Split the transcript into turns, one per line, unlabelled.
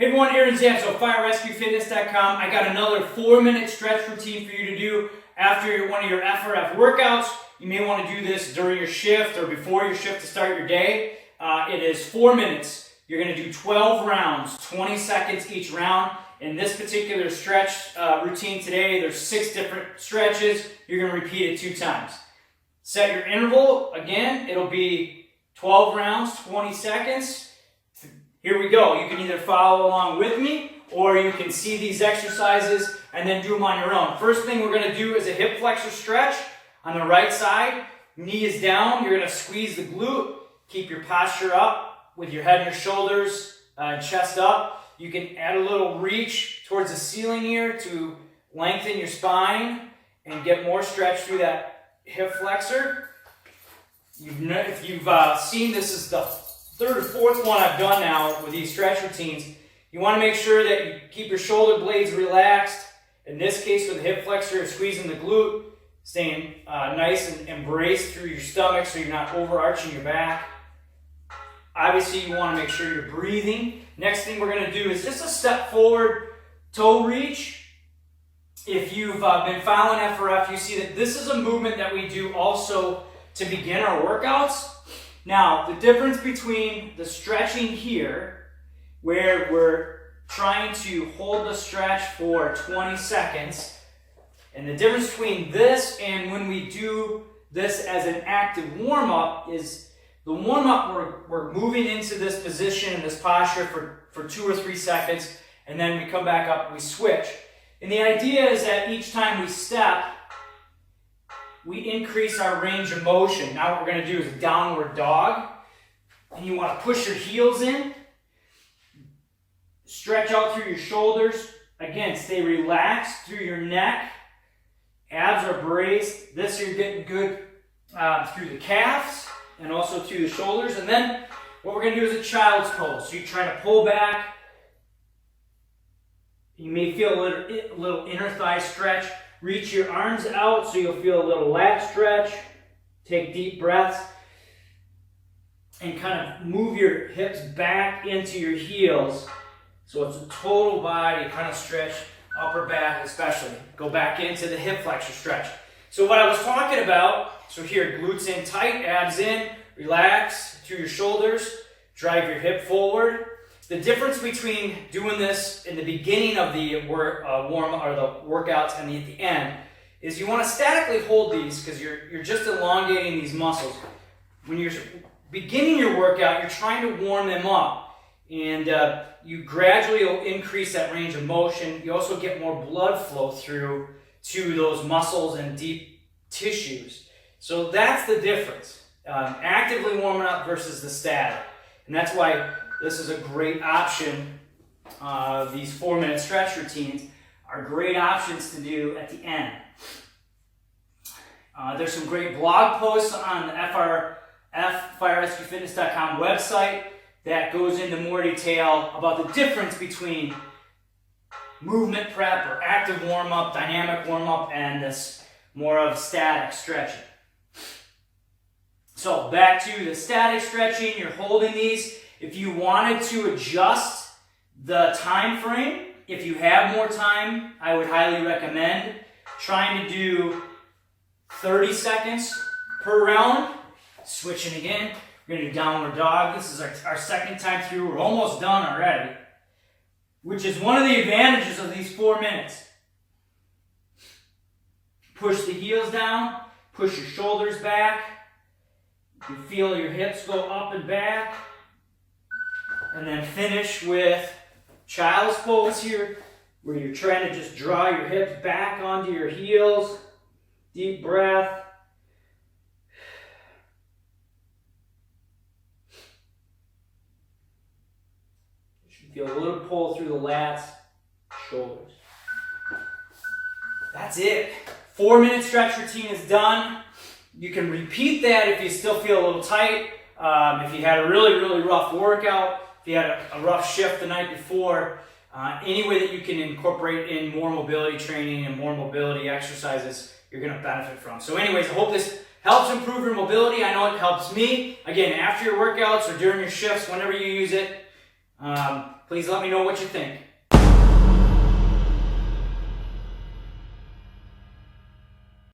Hey everyone, Aaron Zam, so FireRescueFitness.com. I got another 4-minute stretch routine for you to do after one of your FRF workouts. You may want to do this during your shift or before your shift to start your day. It is 4 minutes. You're going to do 12 rounds, 20 seconds each round. In this particular stretch routine today, there's 6 different stretches. You're going to repeat it 2 times. Set your interval. Again, it'll be 12 rounds, 20 seconds. Here we go. You can either follow along with me or you can see these exercises and then do them on your own. First thing we're going to do is a hip flexor stretch on the right side. Knee is down. You're going to squeeze the glute. Keep your posture up with your head and your shoulders and chest up. You can add a little reach towards the ceiling here to lengthen your spine and get more stretch through that hip flexor. If you've seen, this is the 3rd or 4th one I've done now with these stretch routines. You want to make sure that you keep your shoulder blades relaxed. In this case, with the hip flexor, squeezing the glute, staying nice and embraced through your stomach so you're not overarching your back. Obviously, you want to make sure you're breathing. Next thing we're going to do is just a step forward toe reach. If you've been following FRF, you see that this is a movement that we do also to begin our workouts. Now, the difference between the stretching here, where we're trying to hold the stretch for 20 seconds, and the difference between this and when we do this as an active warm-up is the warm-up, we're moving into this position and this posture for 2 or 3 seconds, and then we come back up and we switch. And the idea is that each time we step, we increase our range of motion. Now what we're going to do is a downward dog. And you want to push your heels in. Stretch out through your shoulders. Again, stay relaxed through your neck. Abs are braced. This you're getting good through the calves and also through the shoulders. And then what we're going to do is a child's pose. So you're trying to pull back. You may feel a little inner thigh stretch. Reach your arms out so you'll feel a little lat stretch. Take deep breaths. And kind of move your hips back into your heels. So it's a total body kind of stretch, upper back especially. Go back into the hip flexor stretch. So what I was talking about, so here, glutes in tight, abs in, relax through your shoulders, drive your hip forward. The difference between doing this in the beginning of the warm-up or the workouts and at the end is you want to statically hold these because you're just elongating these muscles. When you're beginning your workout, you're trying to warm them up, and you gradually will increase that range of motion. You also get more blood flow through to those muscles and deep tissues. So that's the difference. Actively warming up versus the static, and that's why this is a great option. These 4-minute stretch routines are great options to do at the end. There's some great blog posts on the FRF, FireRescueFitness.com website that goes into more detail about the difference between movement prep or active warm-up, dynamic warm-up, and this more of static stretching. So back to the static stretching, you're holding these. If you wanted to adjust the time frame, if you have more time, I would highly recommend trying to do 30 seconds per round. Switching again, we're going to do downward dog. This is our second time through. We're almost done already, which is one of the advantages of these 4 minutes. Push the heels down, push your shoulders back. You feel your hips go up and back. And then finish with child's pose here, where you're trying to just draw your hips back onto your heels. Deep breath. You should feel a little pull through the lats, shoulders. That's it. 4-minute stretch routine is done. You can repeat that if you still feel a little tight. If you had a really, really rough workout, if you had a rough shift the night before, any way that you can incorporate in more mobility training and more mobility exercises, you're going to benefit from. So anyways, I hope this helps improve your mobility. I know it helps me. Again, after your workouts or during your shifts, whenever you use it, Please let me know what you think.